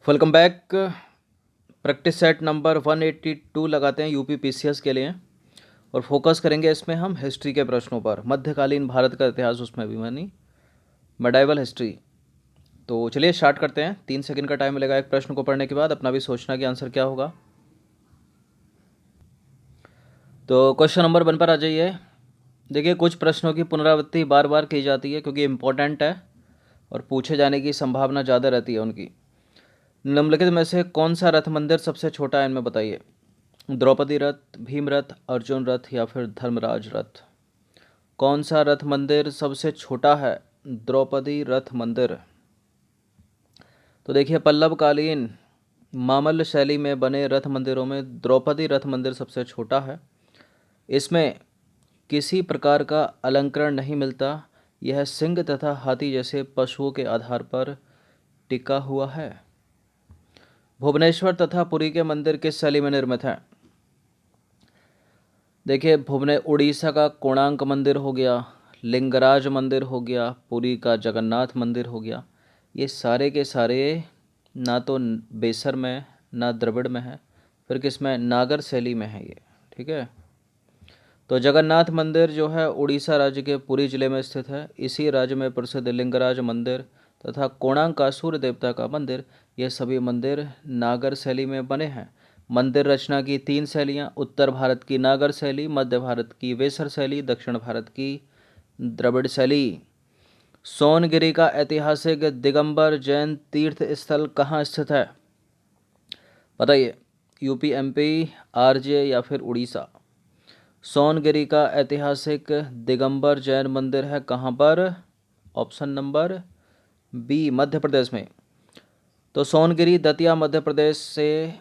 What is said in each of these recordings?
Welcome back. Practice set number 182 लगाते हैं UP PCS के लिए और फोकस करेंगे इसमें हम हिस्ट्री के प्रश्नों पर। मध्यकालीन भारत का इतिहास उसमें भी मानी मेडाइवल हिस्ट्री। तो चलिए स्टार्ट करते हैं। 3 सेकंड का टाइम मिलेगा एक प्रश्न को पढ़ने के बाद, अपना भी सोचना कि आंसर क्या होगा। तो क्वेश्चन नंबर 1 पर आ जाइए। देखिए, कुछ प्रश्नों की पुनरावृत्ति बार बार की जाती है क्योंकि इम्पोर्टेंट है और पूछे जाने की संभावना ज़्यादा रहती है उनकी। निम्नलिखित में से कौन सा रथ मंदिर सबसे छोटा है, इनमें बताइए। द्रौपदी रथ, भीम रथ, अर्जुन रथ या फिर धर्मराज रथ। कौन सा रथ मंदिर सबसे छोटा है? द्रौपदी रथ मंदिर। तो देखिए, पल्लवकालीन मामल्य शैली में बने रथ मंदिरों में द्रौपदी रथ मंदिर सबसे छोटा है। इसमें किसी प्रकार का अलंकरण नहीं मिलता। यह सिंह तथा हाथी जैसे पशुओं के आधार पर टिका हुआ है। भुवनेश्वर तथा पुरी के मंदिर किस शैली में निर्मित हैं? देखिए, उड़ीसा का कोणार्क मंदिर हो गया, लिंगराज मंदिर हो गया, पुरी का जगन्नाथ मंदिर हो गया। ये सारे के सारे ना तो बेसर में ना द्रविड़ में है, फिर किस में? नागर शैली में है ये। ठीक है। तो जगन्नाथ मंदिर जो है उड़ीसा राज्य के पुरी जिले में स्थित है। इसी राज्य में प्रसिद्ध लिंगराज मंदिर तथा कोणार्क का सूर्य देवता का मंदिर, ये सभी मंदिर नागर शैली में बने हैं। मंदिर रचना की 3 शैलियाँ: उत्तर भारत की नागर शैली, मध्य भारत की वेसर शैली, दक्षिण भारत की द्रविड़ शैली। सोनगिरी का ऐतिहासिक दिगंबर जैन तीर्थ स्थल कहाँ स्थित है? बताइए। यूपी, एमपी, आरजे या फिर उड़ीसा। सोनगिरी का ऐतिहासिक दिगंबर जैन मंदिर है कहाँ पर? Option number B, Madhya Pradesh में। तो सोनगिरी दतिया मध्य प्रदेश से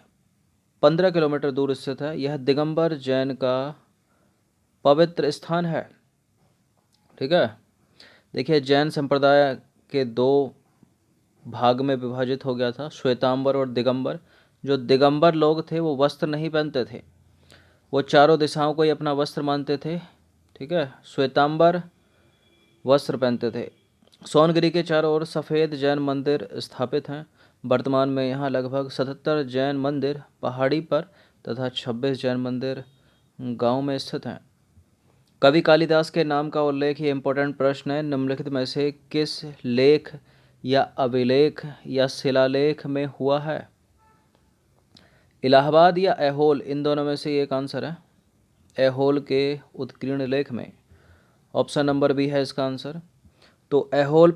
15 किलोमीटर दूर स्थित है। यह दिगंबर जैन का पवित्र स्थान है। ठीक है। देखिए, जैन संप्रदाय के 2 भाग में विभाजित हो गया था, श्वेतांबर और दिगंबर। जो दिगंबर लोग थे वो वस्त्र नहीं पहनते थे, वो चारों दिशाओं को ही अपना वस्त्र मानते थे। ठीक है। श्वेतांबर वस्त्र पहनते थे। सोनगिरी के चारों ओर सफ़ेद जैन मंदिर स्थापित हैं। वर्तमान में यहाँ लगभग 77 जैन मंदिर पहाड़ी पर तथा 26 जैन मंदिर गांव में स्थित हैं। कवि कालिदास के नाम का उल्लेख, ये इंपॉर्टेंट प्रश्न है, निम्नलिखित में से किस लेख या अभिलेख या शिलालेख में हुआ है? इलाहाबाद या ऐहोल, इन दोनों में से एक आंसर है। ऐहोल के उत्कीर्ण लेख में। ऑप्शन नंबर बी है इसका आंसर। तो ऐहोल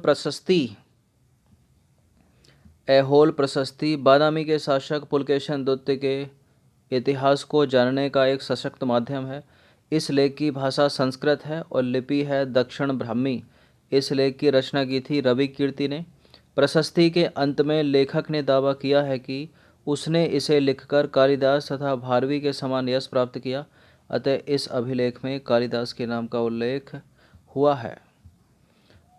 प्रशस्ति बादामी के शासक पुलकेशन द्वितीय के इतिहास को जानने का एक सशक्त माध्यम है। इस लेख की भाषा संस्कृत है और लिपि है दक्षिण ब्राह्मी। इस लेख की रचना की थी रवि कीर्ति ने। प्रशस्ति के अंत में लेखक ने दावा किया है कि उसने इसे लिखकर कालिदास तथा भारवी के समान यश प्राप्त किया। अतः इस अभिलेख में कालिदास के नाम का उल्लेख हुआ है।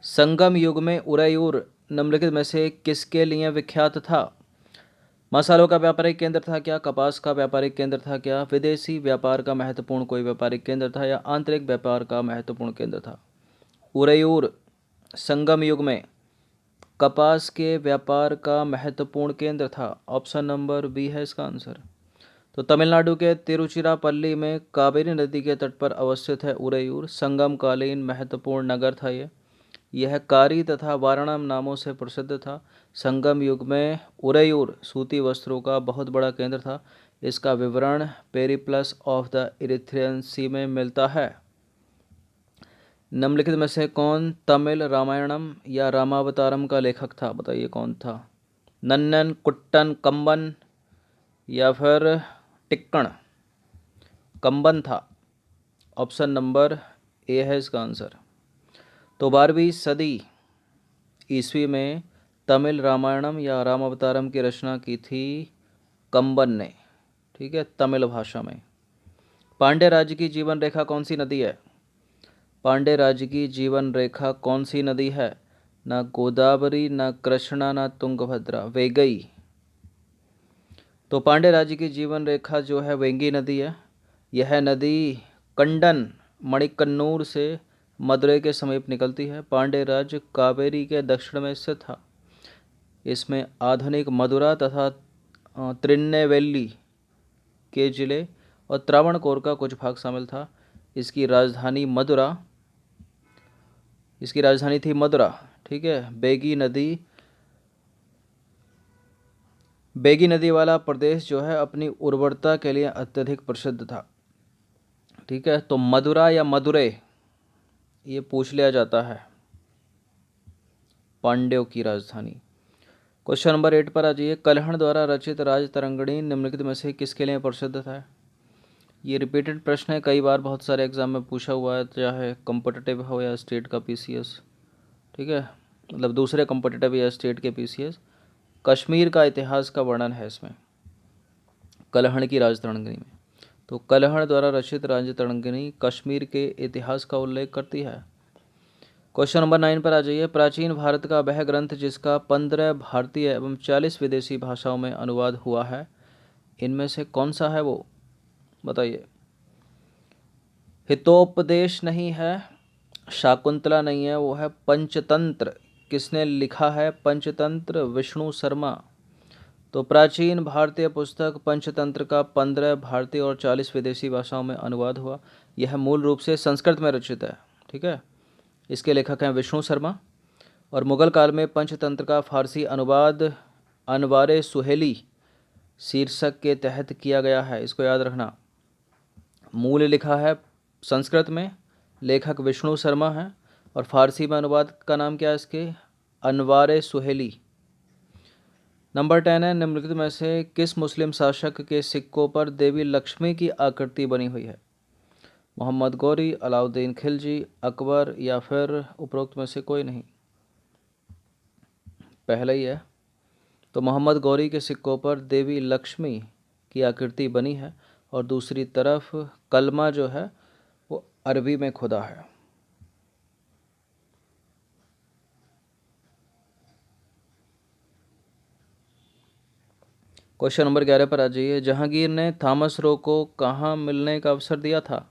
संगम युग में उरैयूर निम्नलिखित में से किसके लिए विख्यात था? मसालों का व्यापारिक केंद्र था क्या? कपास का व्यापारिक केंद्र था क्या? विदेशी व्यापार का महत्वपूर्ण कोई व्यापारिक केंद्र था या आंतरिक व्यापार का महत्वपूर्ण केंद्र था? उरैयूर संगम युग में कपास के व्यापार का महत्वपूर्ण केंद्र था। ऑप्शन नंबर बी है इसका आंसर। तो तमिलनाडु के तिरुचिरापल्ली में कावेरी नदी के तट पर अवस्थित है उरैयूर। संगमकालीन महत्वपूर्ण नगर था यह कारी तथा वारणम नामों से प्रसिद्ध था। संगम युग में उरैयूर सूती वस्त्रों का बहुत बड़ा केंद्र था। इसका विवरण पेरिप्लस ऑफ द इरिथ्रियन सी में मिलता है। निम्नलिखित में से कौन तमिल रामायणम या रामावतारम का लेखक था? बताइए कौन था? नन्नन, कुट्टन, कंबन या फिर टिक्कण? कंबन था। ऑप्शन नंबर ए है इसका आंसर। तो 12वीं सदी ईस्वी में तमिल रामायणम या रामावतारम की रचना की थी कंबन ने। ठीक है, तमिल भाषा में। पांड्य राज्य की जीवन रेखा कौन सी नदी है? पांड्य राज्य की जीवन रेखा कौन सी नदी है? ना गोदावरी, ना कृष्णा, ना तुंगभद्रा, वेगई। तो पांड्य राज्य की जीवन रेखा जो है वेंगी नदी है। यह नदी कंडन मणिकन्नूर से मदुरै के समीप निकलती है। पांड्य राज्य कावेरी के दक्षिण में स्थित था। इसमें आधुनिक मदुरा तथा त्रिन्नेवेली के जिले और त्रावणकोर का कुछ भाग शामिल था। इसकी राजधानी थी मदुरा। ठीक है। बेगी नदी वाला प्रदेश जो है अपनी उर्वरता के लिए अत्यधिक प्रसिद्ध था। ठीक है। तो मदुरा या मदुरै ये पूछ लिया जाता है, पांड्यों की राजधानी। क्वेश्चन नंबर 8 पर आ जाइए। कल्हण द्वारा रचित राज तरंगिणी निम्नलिखित में से किसके लिए प्रसिद्ध था? ये रिपीटेड प्रश्न है, कई बार बहुत सारे एग्जाम में पूछा हुआ है, चाहे कॉम्पिटिटिव हो या स्टेट का पीसीएस। ठीक है, मतलब दूसरे कॉम्पिटिटिव या स्टेट के पीसीएस। कश्मीर का इतिहास का वर्णन है इसमें, कल्हण की राज तरंगिणी में। तो कल्हण द्वारा रचित राज तरंगिणी कश्मीर के इतिहास का उल्लेख करती है। क्वेश्चन नंबर 9 पर आ जाइए। प्राचीन भारत का वह ग्रंथ जिसका 15 भारतीय एवं 40 विदेशी भाषाओं में अनुवाद हुआ है, इनमें से कौन सा है वो बताइए। हितोपदेश नहीं है, शाकुंतला नहीं है, वो है पंचतंत्र। किसने लिखा है पंचतंत्र? विष्णु शर्मा। तो प्राचीन भारतीय पुस्तक पंचतंत्र का 15 भारतीय और 40 विदेशी भाषाओं में अनुवाद हुआ। यह मूल रूप से संस्कृत में रचित है। ठीक है, इसके लेखक हैं विष्णु शर्मा। और मुगल काल में पंचतंत्र का फारसी अनुवाद अनवारे सुहेली शीर्षक के तहत किया गया है, इसको याद रखना। मूल लिखा है संस्कृत में, लेखक विष्णु शर्मा है, और फारसी में अनुवाद का नाम क्या है इसके? अनवारे सुहेली। नंबर 10 है, निम्नलिखित में से किस मुस्लिम शासक के सिक्कों पर देवी लक्ष्मी की आकृति बनी हुई है? मोहम्मद गौरी, अलाउद्दीन खिलजी, अकबर या फिर उपरोक्त में से कोई नहीं? पहला ही है। तो मोहम्मद गौरी के सिक्कों पर देवी लक्ष्मी की आकृति बनी है, और दूसरी तरफ कलमा जो है वो अरबी में खुदा है। क्वेश्चन नंबर 11 पर आ जाइए। जहांगीर ने थॉमस रो को कहाँ मिलने का अवसर दिया था?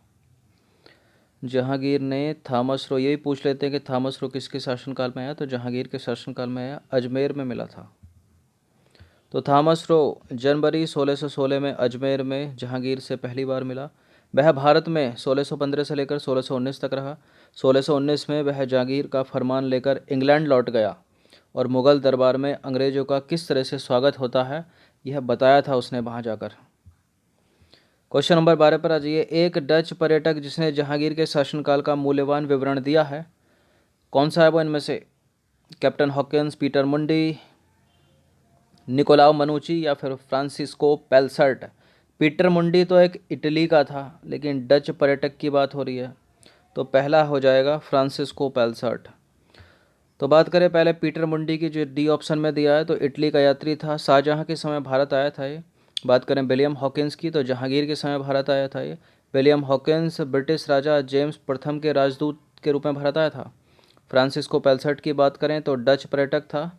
जहांगीर ने थॉमस रो, यही पूछ लेते हैं कि थॉमस रो किसके शासनकाल में आया, तो जहांगीर के शासनकाल में आया, अजमेर में मिला था। तो थॉमस रो जनवरी 1616 में अजमेर में जहांगीर से पहली बार मिला। वह भारत में 1615 से लेकर 1619 तक रहा। 1619 में वह जहांगीर का फरमान लेकर इंग्लैंड लौट गया, और मुग़ल दरबार में अंग्रेज़ों का किस तरह से स्वागत होता है यह बताया था उसने वहाँ जाकर। क्वेश्चन नंबर 12 पर आ जाइए। एक डच पर्यटक जिसने जहांगीर के शासनकाल का मूल्यवान विवरण दिया है, कौन सा है वो इनमें से? कैप्टन हॉकिंस, पीटर मुंडी, निकोलाओ मनुची या फिर फ्रांसिस्को पेल्सर्ट? पीटर मुंडी तो एक इटली का था, लेकिन डच पर्यटक की बात हो रही है, तो पहला हो जाएगा फ्रांसिस्को पेल्सर्ट। तो बात करें पहले पीटर मुंडी की, जो डी ऑप्शन में दिया है, तो इटली का यात्री था, शाहजहाँ के समय भारत आया था ये। बात करें विलियम हॉकिंस की, तो जहांगीर के समय भारत आया था ये। विलियम हॉकिंस ब्रिटिश राजा जेम्स प्रथम के राजदूत के रूप में भारत आया था। फ्रांसिस्को पेल्सर्ट की बात करें तो डच पर्यटक था,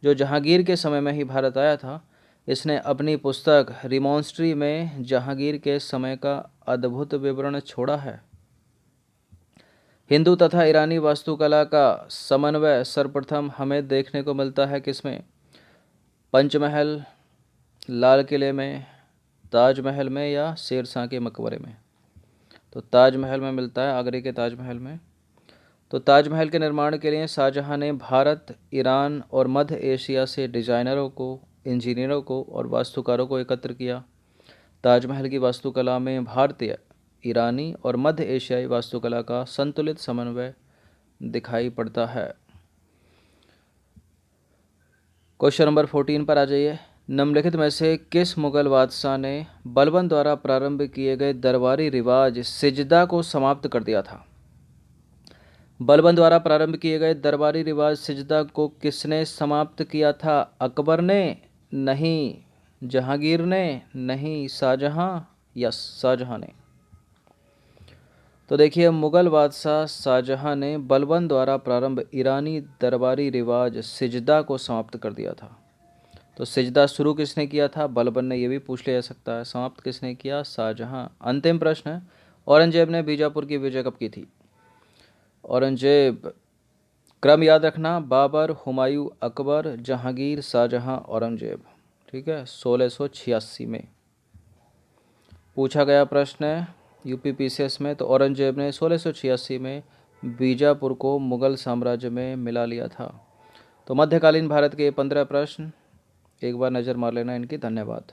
जो जहांगीर के समय में ही भारत आया था। इसने अपनी पुस्तक रिमॉन्स्ट्री में जहांगीर के समय का अद्भुत विवरण छोड़ा है। हिंदू तथा ईरानी वास्तुकला का समन्वय सर्वप्रथम हमें देखने को मिलता है किसमें? पंचमहल, लाल किले में, ताजमहल में या शेरशाह के मकबरे में? तो ताजमहल में मिलता है, आगरे के ताजमहल में। तो ताजमहल के निर्माण के लिए शाहजहाँ ने भारत, ईरान और मध्य एशिया से डिजाइनरों को, इंजीनियरों को और वास्तुकारों को एकत्र किया। ताजमहल की वास्तुकला में भारतीय, ईरानी और मध्य एशियाई वास्तुकला का संतुलित समन्वय दिखाई पड़ता है। क्वेश्चन नंबर 14 पर आ जाइए। निम्नलिखित में से किस मुगल बादशाह ने बलबन द्वारा प्रारंभ किए गए दरबारी रिवाज सिजदा को समाप्त कर दिया था? बलबन द्वारा प्रारंभ किए गए दरबारी रिवाज सिजदा को किसने समाप्त किया था? अकबर ने? नहीं। जहांगीर ने? नहीं। शाहजहाँ? यस, शाहजहाँ ने। तो देखिए, मुगल बादशाह शाहजहाँ ने बलबन द्वारा प्रारंभ ईरानी दरबारी रिवाज सिजदा को समाप्त कर दिया था। तो सिजदा शुरू किसने किया था? बलबन ने, ये भी पूछ लिया जा सकता है। समाप्त किसने किया? शाहजहाँ। अंतिम प्रश्न है, औरंगजेब ने बीजापुर की विजय कब की थी? औरंगजेब क्रम याद रखना, बाबर, हुमायूं, अकबर, जहांगीर, शाहजहां, औरंगजेब। ठीक है, 1686 में पूछा गया प्रश्न है यूपी पीसीएस में। तो औरंगजेब ने 1686 में बीजापुर को मुगल साम्राज्य में मिला लिया था। तो मध्यकालीन भारत के 15 प्रश्न एक बार नज़र मार लेना इनकी। धन्यवाद।